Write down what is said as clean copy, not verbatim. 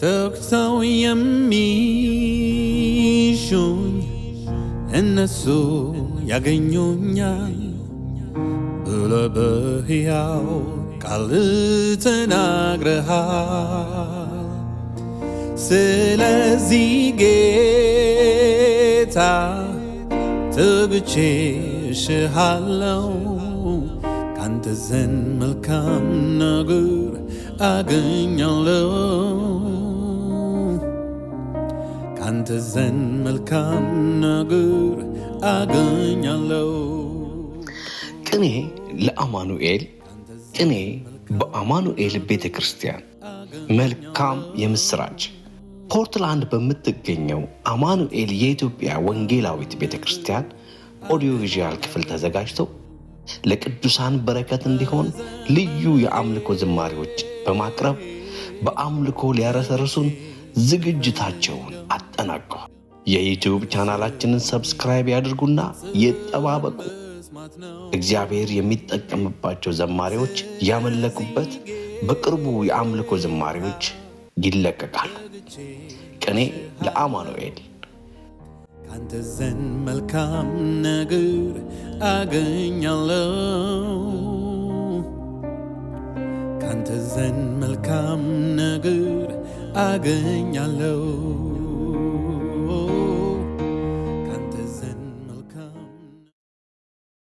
ተግተው የሚሹኝ እነሱ ያገኙኛል ብለህ በሕያው ቃል ተናግረሃል። ስለዚህ ጌታ ትግቼ እሽሃለሁ ካንተ ዘንድ መልካም ነገር አገኛለሁ ካንተ ዘንድ መልካም ነገር አገኛለሁ። ቅኔ ለአማኑኤል ቅኔ በአማኑኤል ቤተ ክርስቲያን መልካም የምስራች ፖርትላንድ በምትገኘው አማኑኤል የኢትዮጵያ ወንጌላዊት ቤተ ክርስቲያን ኦዲዮ ቪዥዋል ክፍል ተዘጋጅቶ ለቅዱሳን በረከት እንዲሆን ልዩ የአምልኮ ዝማሬዎች በማቅረብ በአምልኮ ሊያረሰርሱን ዝግጅታቸውን አጠናቀዋል። የዩቲዩብ ቻናላችንን ሰብስክራይብ ያድርጉና ይጠባበቁ። እግዚአብሔር የሚጠቀምባቸው ዘማሪዎች ያመለኩበት በቅርቡ የአምልኮ ዝማሬዎች ይለቀቃሉ። ቅኔ ለአማኑኤል ካንተ ዘንድ መልካም ነገር አገኛለሁ ካንተ ዘንድ መልካም ነገር አገኛለሁ